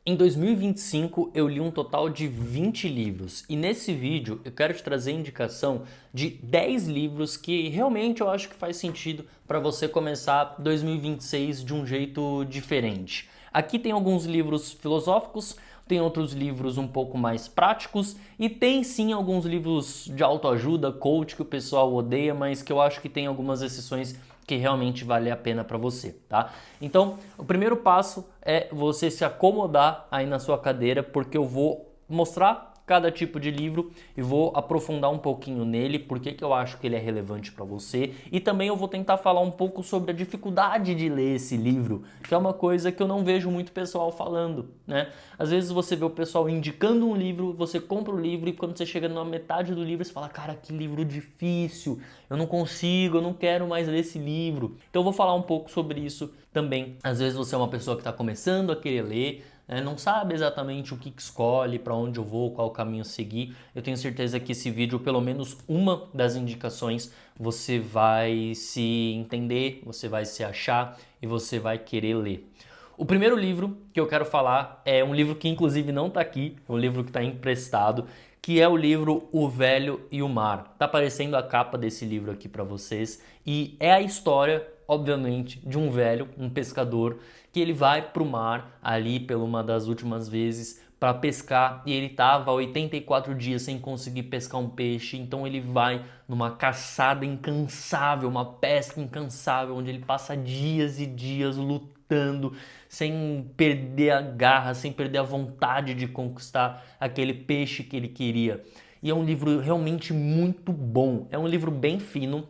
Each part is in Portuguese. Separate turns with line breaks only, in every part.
Em 2025 eu li um total de 20 livros e nesse vídeo eu quero te trazer a indicação de 10 livros que realmente eu acho que faz sentido para você começar 2026 de um jeito diferente. Aqui tem alguns livros filosóficos, tem outros livros um pouco mais práticos e tem sim alguns livros de autoajuda, coach que o pessoal odeia, mas que eu acho que tem algumas exceções que realmente vale a pena para você, tá? Então, o primeiro passo é você se acomodar aí na sua cadeira, porque eu vou mostrar cada tipo de livro e vou aprofundar um pouquinho nele, porque que eu acho que ele é relevante para você, e também eu vou tentar falar um pouco sobre a dificuldade de ler esse livro, que é uma coisa que eu não vejo muito pessoal falando, né? Às vezes você vê o pessoal indicando um livro, você compra o livro e quando você chega na metade do livro você fala, cara, que livro difícil, eu não consigo, eu não quero mais ler esse livro. Então eu vou falar um pouco sobre isso também. Às vezes você é uma pessoa que está começando a querer ler, não sabe exatamente o que escolhe, para onde eu vou, qual caminho seguir. Eu tenho certeza que esse vídeo, pelo menos uma das indicações, você vai se entender, você vai se achar e você vai querer ler. O primeiro livro que eu quero falar é um livro que inclusive não está aqui, é um livro que está emprestado, que é o livro O Velho e o Mar. Tá aparecendo a capa desse livro aqui para vocês e é a história, obviamente, de um velho, um pescador, que ele vai para o mar ali pela uma das últimas vezes para pescar e ele estava 84 dias sem conseguir pescar um peixe, então ele vai numa caçada incansável, uma pesca incansável, onde ele passa dias e dias lutando, sem perder a garra, sem perder a vontade de conquistar aquele peixe que ele queria. E é um livro realmente muito bom, é um livro bem fino,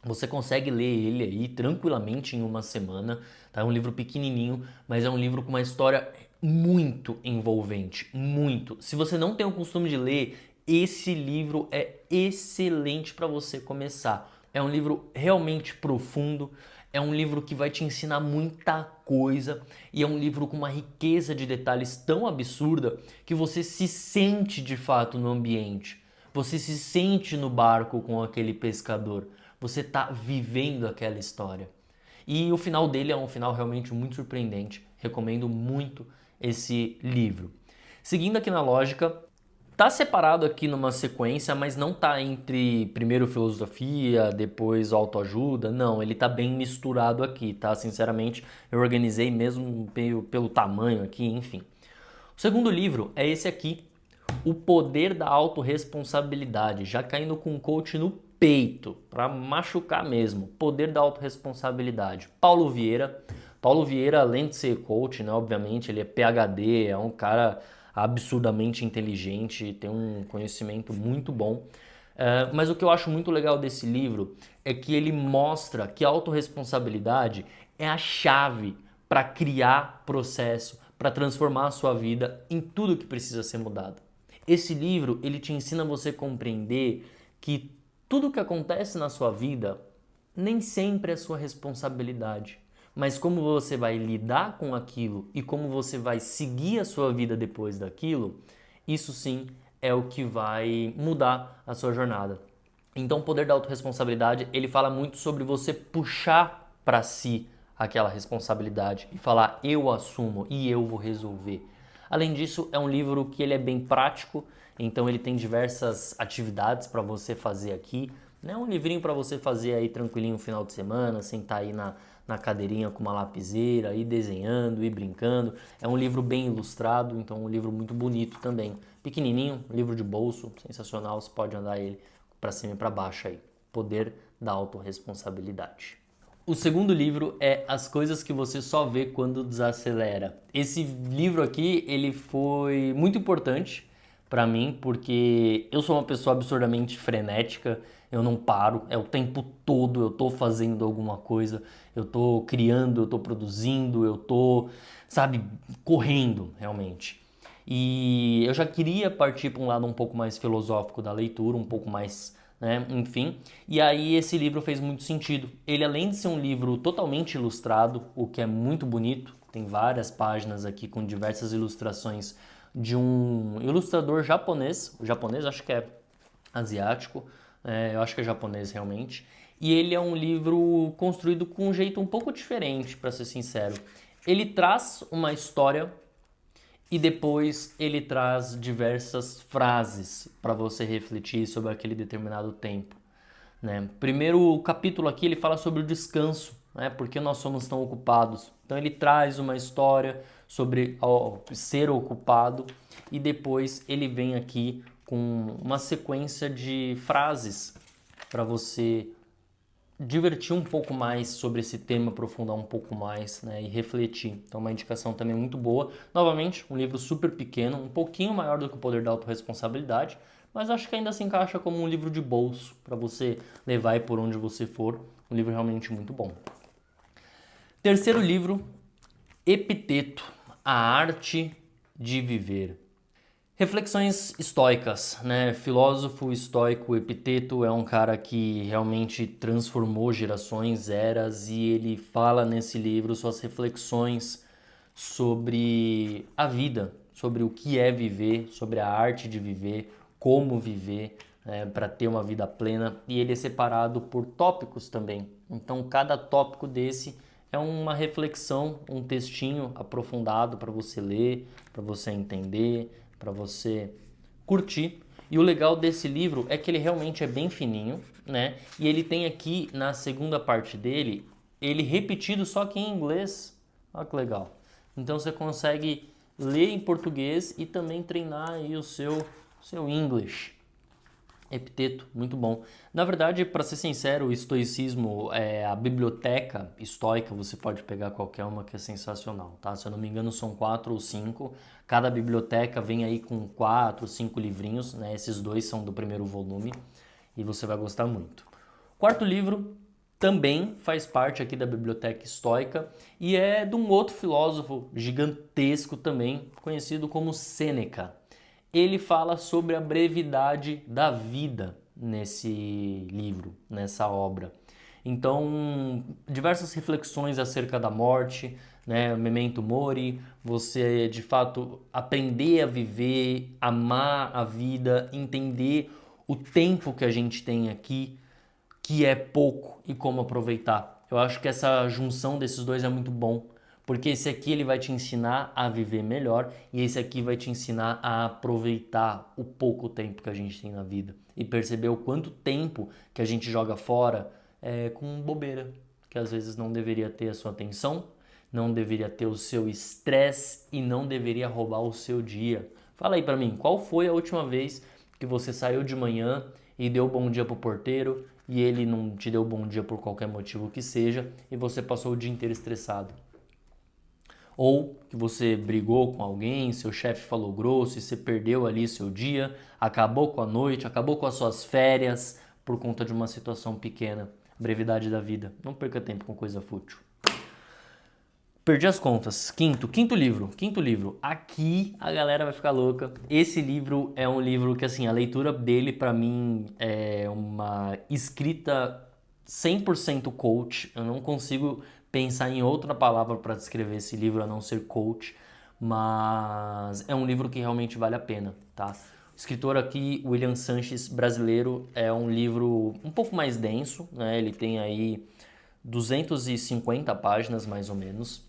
você consegue ler ele aí tranquilamente em uma semana, tá? É um livro pequenininho, mas é um livro com uma história muito envolvente, muito. Se você não tem o costume de ler, esse livro é excelente para você começar. É um livro realmente profundo, é um livro que vai te ensinar muita coisa e é um livro com uma riqueza de detalhes tão absurda que você se sente de fato no ambiente. Você se sente no barco com aquele pescador. Você está vivendo aquela história. E o final dele é um final realmente muito surpreendente. Recomendo muito esse livro. Seguindo aqui na lógica, tá separado aqui numa sequência, mas não tá entre primeiro filosofia, depois autoajuda. Não, ele tá bem misturado aqui, tá? Sinceramente, eu organizei mesmo pelo tamanho aqui, enfim. O segundo livro é esse aqui, O Poder da Autorresponsabilidade, já caindo com um coach no peito, para machucar mesmo. Poder da Autorresponsabilidade. Paulo Vieira. Paulo Vieira, além de ser coach, né, obviamente, ele é PhD, é um cara absurdamente inteligente, tem um conhecimento muito bom. Mas o que eu acho muito legal desse livro é que ele mostra que a autorresponsabilidade é a chave para criar processo, para transformar a sua vida em tudo que precisa ser mudado. Esse livro, ele te ensina você a compreender que tudo que acontece na sua vida nem sempre é sua responsabilidade, mas como você vai lidar com aquilo e como você vai seguir a sua vida depois daquilo, isso sim é o que vai mudar a sua jornada. Então, o poder da autorresponsabilidade, ele fala muito sobre você puxar para si aquela responsabilidade e falar eu assumo e eu vou resolver. Além disso, é um livro que ele é bem prático, então ele tem diversas atividades para você fazer aqui. É um livrinho para você fazer aí tranquilinho no final de semana, sentar aí na cadeirinha com uma lapiseira, ir desenhando, ir brincando. É um livro bem ilustrado, então um livro muito bonito também. Pequenininho, livro de bolso, sensacional, você pode andar ele para cima e para baixo aí. Poder da autorresponsabilidade. O segundo livro é As Coisas que Você Só Vê Quando Desacelera. Esse livro aqui, ele foi muito importante para mim, porque eu sou uma pessoa absurdamente frenética, eu não paro, é o tempo todo eu tô fazendo alguma coisa, eu tô criando, eu tô produzindo, eu tô, sabe, correndo realmente. E eu já queria partir para um lado um pouco mais filosófico da leitura, um pouco mais, né, enfim. E aí esse livro fez muito sentido. Ele, além de ser um livro totalmente ilustrado, o que é muito bonito, tem várias páginas aqui com diversas ilustrações de um ilustrador japonês. O japonês acho que é asiático, eu acho que é japonês realmente. E ele é um livro construído com um jeito um pouco diferente, para ser sincero. Ele traz uma história E depois ele traz diversas frases para você refletir sobre aquele determinado tempo, né? Primeiro capítulo aqui ele fala sobre o descanso, né? Por que nós somos tão ocupados. Então ele traz uma história sobre ser ocupado e depois ele vem aqui com uma sequência de frases para você divertir um pouco mais sobre esse tema, aprofundar um pouco mais, né, e refletir. Então, uma indicação também muito boa. Novamente, um livro super pequeno, um pouquinho maior do que o Poder da Autorresponsabilidade, mas acho que ainda se encaixa como um livro de bolso para você levar aí por onde você for. Um livro realmente muito bom. Terceiro livro, Epiteto, A Arte de Viver. Reflexões estoicas, né? Filósofo estoico Epiteto é um cara que realmente transformou gerações, eras, e ele fala nesse livro suas reflexões sobre a vida, sobre o que é viver, sobre a arte de viver, como viver, né, para ter uma vida plena. E ele é separado por tópicos também. Então, cada tópico desse é uma reflexão, um textinho aprofundado para você ler, para você entender, para você curtir. E o legal desse livro é que ele realmente é bem fininho, né? E ele tem aqui na segunda parte dele, ele repetido só que em inglês. Olha que legal. Então você consegue ler em português e também treinar aí o seu English. Epiteto, muito bom. Na verdade, para ser sincero, o estoicismo, a biblioteca estoica, você pode pegar qualquer uma que é sensacional, tá? Se eu não me engano, são 4 ou 5. Cada biblioteca vem aí com 4, 5 livrinhos, né? Esses dois são do primeiro volume e você vai gostar muito. Quarto livro também faz parte aqui da biblioteca estoica e é de um outro filósofo gigantesco também, conhecido como Sêneca. Ele fala sobre a brevidade da vida nesse livro, nessa obra. Então, diversas reflexões acerca da morte, né? Memento mori, você de fato aprender a viver, amar a vida, entender o tempo que a gente tem aqui, que é pouco, e como aproveitar. Eu acho que essa junção desses dois é muito bom, porque esse aqui ele vai te ensinar a viver melhor e esse aqui vai te ensinar a aproveitar o pouco tempo que a gente tem na vida e perceber o quanto tempo que a gente joga fora com bobeira, que às vezes não deveria ter a sua atenção, não deveria ter o seu estresse e não deveria roubar o seu dia. Fala aí pra mim, qual foi a última vez que você saiu de manhã e deu bom dia pro porteiro e ele não te deu bom dia por qualquer motivo que seja e você passou o dia inteiro estressado? Ou que você brigou com alguém, seu chefe falou grosso e você perdeu ali seu dia, acabou com a noite, acabou com as suas férias por conta de uma situação pequena. Brevidade da vida. Não perca tempo com coisa fútil. Perdi as contas. Quinto livro. Aqui a galera vai ficar louca. Esse livro é um livro que, assim, a leitura dele pra mim é uma escrita 100% coach. Eu não consigo pensar em outra palavra para descrever esse livro a não ser coach, mas é um livro que realmente vale a pena, tá? O escritor aqui, William Sanches, brasileiro, é um livro um pouco mais denso, né? Ele tem aí 250 páginas, mais ou menos.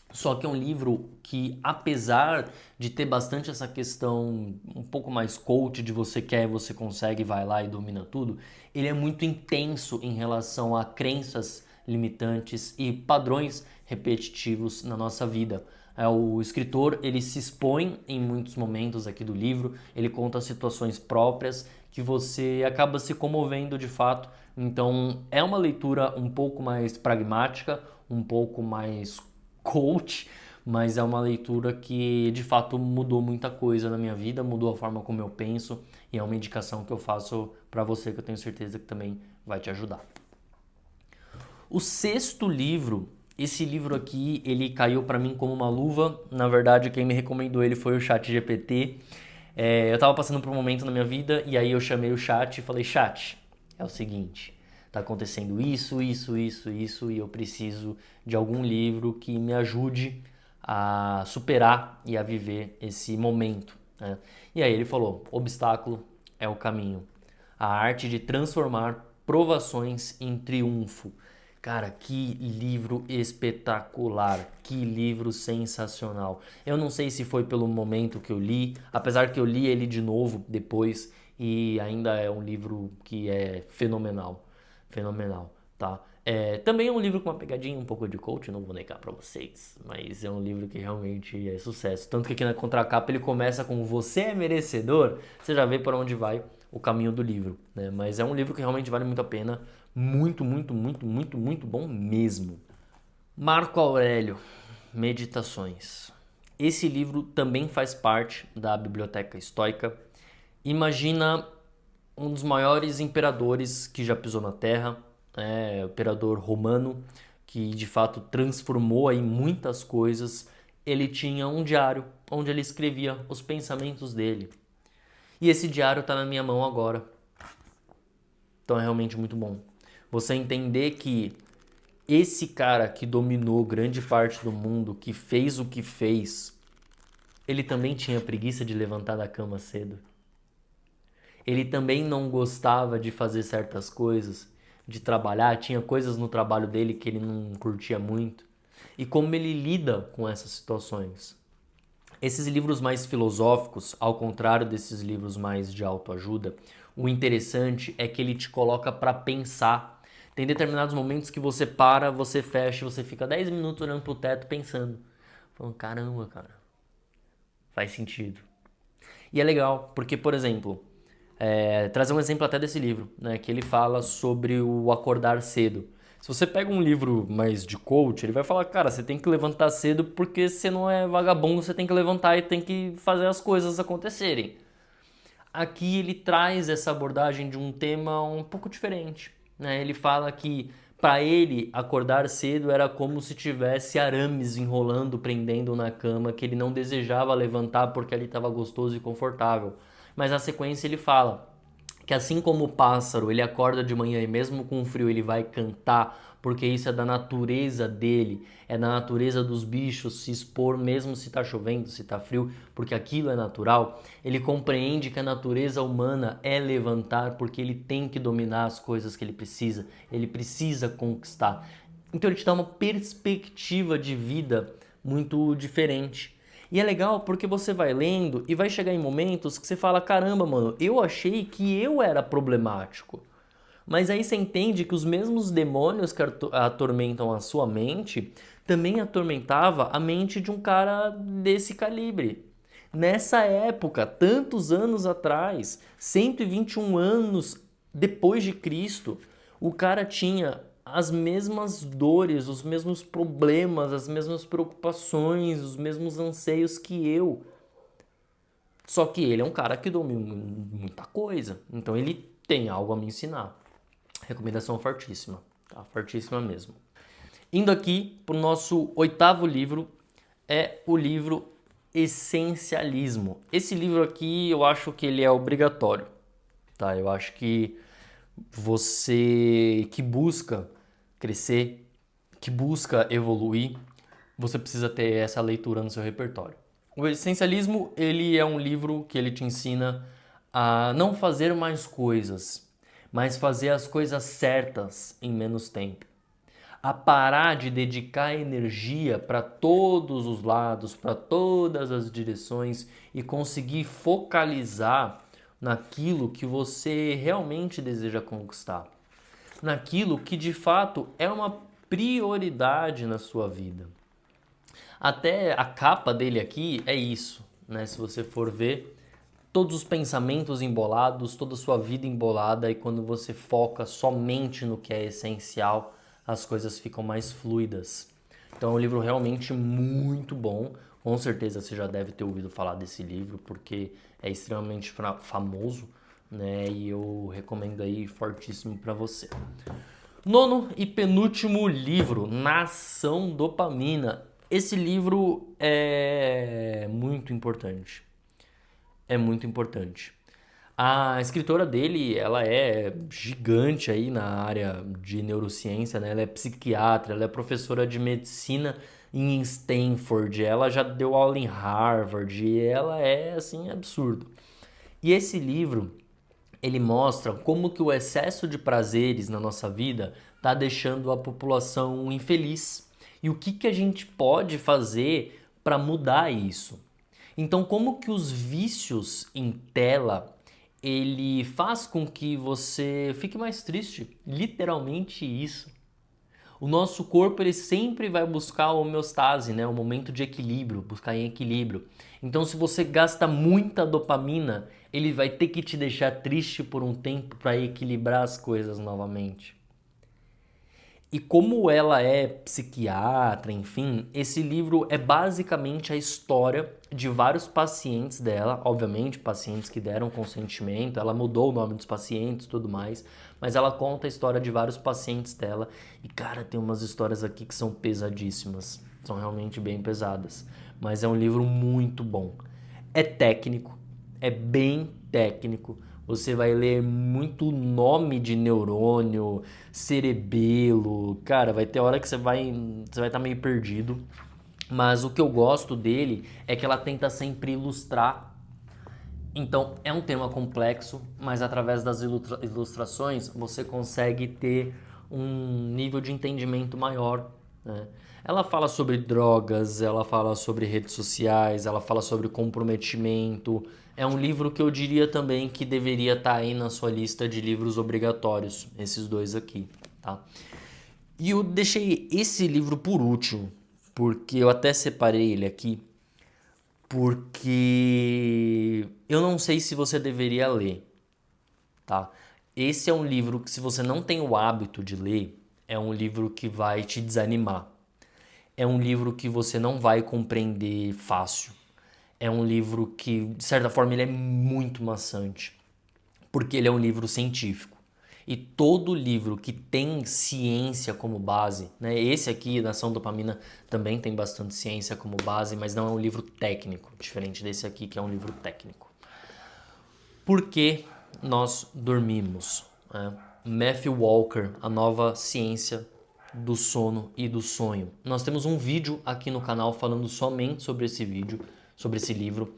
Só que é um livro que, apesar de ter bastante essa questão um pouco mais coach, de você quer, você consegue, vai lá e domina tudo, ele é muito intenso em relação a crenças limitantes e padrões repetitivos na nossa vida. O escritor, ele se expõe em muitos momentos aqui do livro, ele conta situações próprias que você acaba se comovendo de fato. Então, é uma leitura um pouco mais pragmática, um pouco mais coach, mas é uma leitura que de fato mudou muita coisa na minha vida, mudou a forma como eu penso e é uma indicação que eu faço para você que eu tenho certeza que também vai te ajudar. O sexto livro, esse livro aqui, ele caiu para mim como uma luva. Na verdade, quem me recomendou ele foi o ChatGPT. Eu tava passando por um momento na minha vida e aí eu chamei o chat e falei: chat, é o seguinte, tá acontecendo isso e eu preciso de algum livro que me ajude a superar e a viver esse momento, né? E aí ele falou: obstáculo é o caminho, a arte de transformar provações em triunfo. Cara, que livro espetacular, que livro sensacional. Eu não sei se foi pelo momento que eu li, apesar que eu li ele de novo depois e ainda é um livro que é fenomenal, fenomenal, tá? Também é um livro com uma pegadinha um pouco de coach, não vou negar pra vocês, mas é um livro que realmente é sucesso. Tanto que aqui na contracapa ele começa com "Você é merecedor", você já vê para onde vai o caminho do livro, né? Mas é um livro que realmente vale muito a pena, muito, muito, muito, muito, muito bom mesmo. Marco Aurélio, Meditações. Esse livro também faz parte da Biblioteca Estoica. Imagina um dos maiores imperadores que já pisou na Terra, o imperador romano, que de fato transformou aí muitas coisas. Ele tinha um diário onde ele escrevia os pensamentos dele. E esse diário está na minha mão agora. Então é realmente muito bom. Você entender que esse cara que dominou grande parte do mundo, que fez o que fez, ele também tinha preguiça de levantar da cama cedo. Ele também não gostava de fazer certas coisas, de trabalhar, tinha coisas no trabalho dele que ele não curtia muito. E como ele lida com essas situações. Esses livros mais filosóficos, ao contrário desses livros mais de autoajuda, o interessante é que ele te coloca para pensar. Tem determinados momentos que você para, você fecha, você fica 10 minutos olhando pro teto pensando. Falando, caramba, cara, faz sentido. E é legal, porque, por exemplo, trazer um exemplo até desse livro, né, que ele fala sobre o acordar cedo. Se você pega um livro mais de coach, ele vai falar, cara, você tem que levantar cedo porque você não é vagabundo, você tem que levantar e tem que fazer as coisas acontecerem. Aqui ele traz essa abordagem de um tema um pouco diferente, né? Ele fala que para ele acordar cedo era como se tivesse arames enrolando, prendendo na cama, que ele não desejava levantar porque ali estava gostoso e confortável. Mas na sequência ele fala que assim como o pássaro, ele acorda de manhã e mesmo com frio ele vai cantar, porque isso é da natureza dele, é da natureza dos bichos se expor mesmo se tá chovendo, se tá frio, porque aquilo é natural. Ele compreende que a natureza humana é levantar porque ele tem que dominar as coisas que ele precisa conquistar. Então ele te dá uma perspectiva de vida muito diferente. E é legal porque você vai lendo e vai chegar em momentos que você fala, caramba, mano, eu achei que eu era problemático. Mas aí você entende que os mesmos demônios que atormentam a sua mente também atormentava a mente de um cara desse calibre. Nessa época, tantos anos atrás, 121 anos depois de Cristo, o cara tinha as mesmas dores, os mesmos problemas, as mesmas preocupações, os mesmos anseios que eu. Só que ele é um cara que domina muita coisa, então ele tem algo a me ensinar. Recomendação fortíssima, tá? Fortíssima mesmo. Indo aqui para o nosso 8º livro, é o livro Essencialismo. Esse livro aqui eu acho que ele é obrigatório, tá? Eu acho que você que busca crescer, que busca evoluir, você precisa ter essa leitura no seu repertório. O Essencialismo, ele é um livro que ele te ensina a não fazer mais coisas, mas fazer as coisas certas em menos tempo. A parar de dedicar energia para todos os lados, para todas as direções e conseguir focalizar naquilo que você realmente deseja conquistar, naquilo que de fato é uma prioridade na sua vida. Até a capa dele aqui é isso, né? Se você for ver, todos os pensamentos embolados, toda a sua vida embolada, e quando você foca somente no que é essencial, as coisas ficam mais fluidas. Então é um livro realmente muito bom. Com certeza você já deve ter ouvido falar desse livro, porque é extremamente famoso, né? E eu recomendo aí fortíssimo para você. 9º e penúltimo livro, Nação Dopamina. Esse livro é muito importante. É muito importante. A escritora dele, ela é gigante aí na área de neurociência, né? Ela é psiquiatra, ela é professora de medicina em Stanford, ela já deu aula em Harvard, e ela é, assim, absurdo. E esse livro, ele mostra como que o excesso de prazeres na nossa vida está deixando a população infeliz. E o que a gente pode fazer para mudar isso? Então, como que os vícios em tela ele faz com que você fique mais triste? Literalmente isso. O nosso corpo ele sempre vai buscar a homeostase, né? O momento de equilíbrio, buscar em equilíbrio. Então, se você gasta muita dopamina, ele vai ter que te deixar triste por um tempo para equilibrar as coisas novamente. E como ela é psiquiatra, enfim, esse livro é basicamente a história de vários pacientes dela, obviamente pacientes que deram consentimento, ela mudou o nome dos pacientes e tudo mais, mas ela conta a história de vários pacientes dela e cara, tem umas histórias aqui que são pesadíssimas, são realmente bem pesadas, mas é um livro muito bom. É técnico, é bem técnico. Você vai ler muito nome de neurônio, cerebelo. Cara, vai ter hora que você vai estar meio perdido. Mas o que eu gosto dele é que ela tenta sempre ilustrar. Então, é um tema complexo, mas através das ilustrações você consegue ter um nível de entendimento maior, né? Ela fala sobre drogas, ela fala sobre redes sociais, ela fala sobre comprometimento. É um livro que eu diria também que deveria estar aí na sua lista de livros obrigatórios, esses dois aqui, tá? E eu deixei esse livro por último, porque eu até separei ele aqui, porque eu não sei se você deveria ler, tá? Esse é um livro que, se você não tem o hábito de ler, é um livro que vai te desanimar. É um livro que você não vai compreender fácil. É um livro que, de certa forma, ele é muito maçante, porque ele é um livro científico. E todo livro que tem ciência como base, né? Esse aqui, Nação Dopamina, também tem bastante ciência como base, mas não é um livro técnico, diferente desse aqui, que é um livro técnico. Por que nós dormimos? Matthew Walker, a nova ciência do sono e do sonho. Nós temos um vídeo aqui no canal falando somente sobre esse vídeo, sobre esse livro.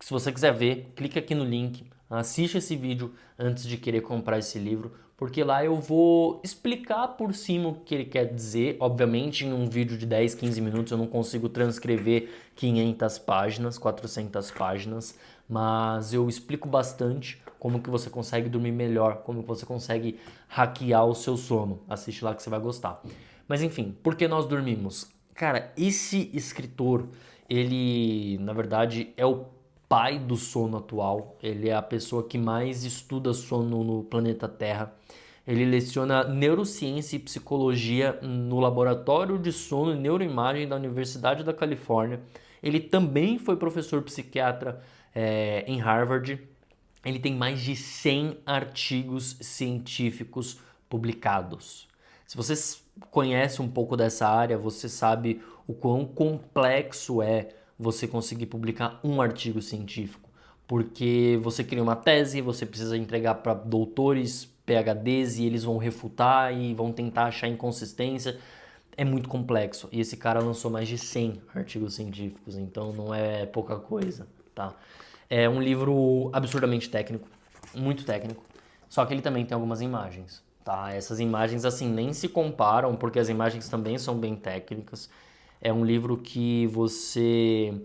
Se você quiser ver, clique aqui no link, assiste esse vídeo antes de querer comprar esse livro, porque lá eu vou explicar por cima o que ele quer dizer. Obviamente, em um vídeo de 10, 15 minutos eu não consigo transcrever 500 páginas, 400 páginas, mas eu explico bastante como que você consegue dormir melhor, como que você consegue hackear o seu sono. Assiste lá que você vai gostar. Mas enfim, por que nós dormimos? Cara, esse escritor, ele, na verdade, é o pai do sono atual. Ele é a pessoa que mais estuda sono no planeta Terra. Ele leciona neurociência e psicologia no Laboratório de Sono e Neuroimagem da Universidade da Califórnia. Ele também foi professor psiquiatra em Harvard. Ele tem mais de 100 artigos científicos publicados. Se você conhece um pouco dessa área, você sabe o quão complexo é você conseguir publicar um artigo científico. Porque você cria uma tese, você precisa entregar para doutores, PhDs, e eles vão refutar e vão tentar achar inconsistência. É muito complexo. E esse cara lançou mais de 100 artigos científicos, então não é pouca coisa, tá? É um livro absurdamente técnico, muito técnico, só que ele também tem algumas imagens, tá? Essas imagens, assim, nem se comparam, porque as imagens também são bem técnicas. É um livro que você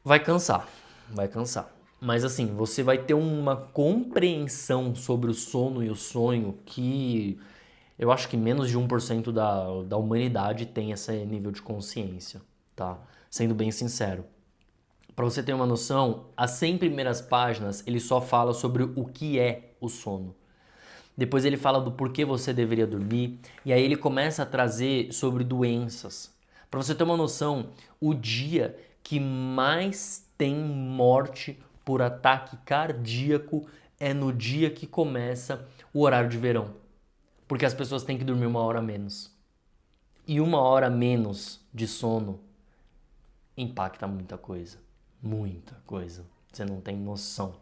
vai cansar, vai cansar. Mas assim, você vai ter uma compreensão sobre o sono e o sonho que eu acho que menos de 1% da humanidade tem esse nível de consciência, tá? Sendo bem sincero. Para você ter uma noção, as 100 primeiras páginas ele só fala sobre o que é o sono. Depois ele fala do porquê você deveria dormir e aí ele começa a trazer sobre doenças. Para você ter uma noção, o dia que mais tem morte por ataque cardíaco é no dia que começa o horário de verão. Porque as pessoas têm que dormir 1 hora a menos. E 1 hora a menos de sono impacta muita coisa. Muita coisa. Você não tem noção.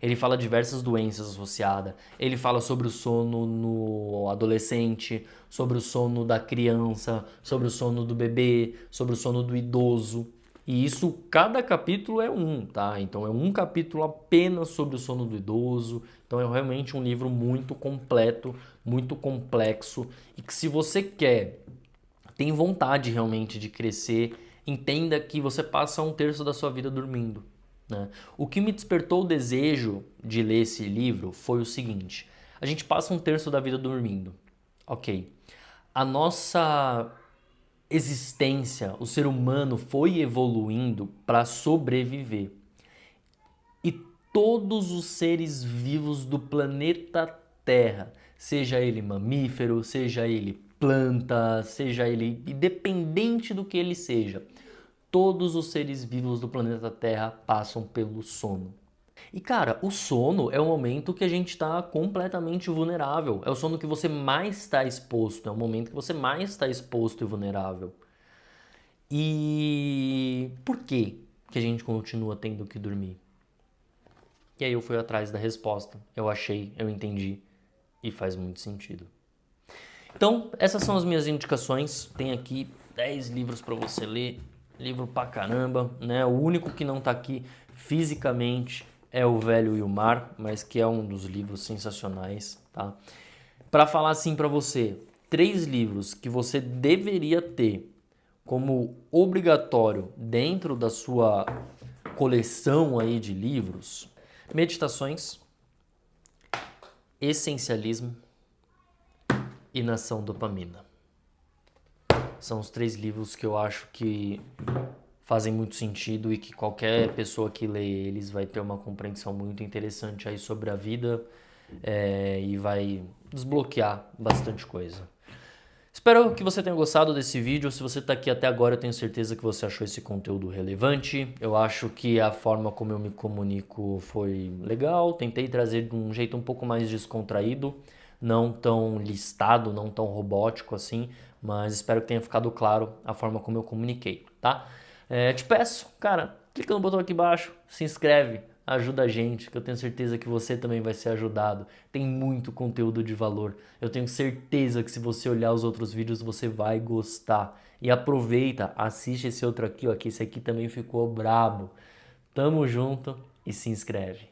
Ele fala de diversas doenças associadas. Ele fala sobre o sono no adolescente, sobre o sono da criança, sobre o sono do bebê, sobre o sono do idoso. E isso, cada capítulo é um, tá? Então é um capítulo apenas sobre o sono do idoso. Então é realmente um livro muito completo muito complexo e que se você tem vontade realmente de crescer, entenda que você passa 1/3 da sua vida dormindo, né? O que me despertou o desejo de ler esse livro foi o seguinte: a gente passa 1/3 da vida dormindo, ok? A nossa existência, o ser humano foi evoluindo para sobreviver. E todos os seres vivos do planeta Terra, seja ele mamífero, seja ele planta, seja ele independente do que ele seja, todos os seres vivos do planeta Terra passam pelo sono. E cara, o sono é o momento que a gente está completamente vulnerável. É o sono que você mais está exposto, é o momento que você mais está exposto e vulnerável. E por que a gente continua tendo que dormir? E aí eu fui atrás da resposta. Eu achei, eu entendi e faz muito sentido. Então, essas são as minhas indicações. Tem aqui 10 livros para você ler. Livro pra caramba, né? O único que não tá aqui fisicamente é O Velho e o Mar, mas que é um dos livros sensacionais, tá? Para falar assim para você, 3 livros que você deveria ter como obrigatório dentro da sua coleção aí de livros: Meditações, Essencialismo e Nação Dopamina. São os 3 livros que eu acho que fazem muito sentido e que qualquer pessoa que lê eles vai ter uma compreensão muito interessante aí sobre a vida e vai desbloquear bastante coisa. Espero que você tenha gostado desse vídeo. Se você está aqui até agora, eu tenho certeza que você achou esse conteúdo relevante. Eu acho que a forma como eu me comunico foi legal. Tentei trazer de um jeito um pouco mais descontraído, não tão listado, não tão robótico assim, mas espero que tenha ficado claro a forma como eu comuniquei, tá? Te peço, cara, clica no botão aqui embaixo, se inscreve, ajuda a gente, que eu tenho certeza que você também vai ser ajudado. Tem muito conteúdo de valor. Eu tenho certeza que se você olhar os outros vídeos, você vai gostar. E aproveita, assiste esse outro aqui, ó, que esse aqui também ficou brabo. Tamo junto e se inscreve.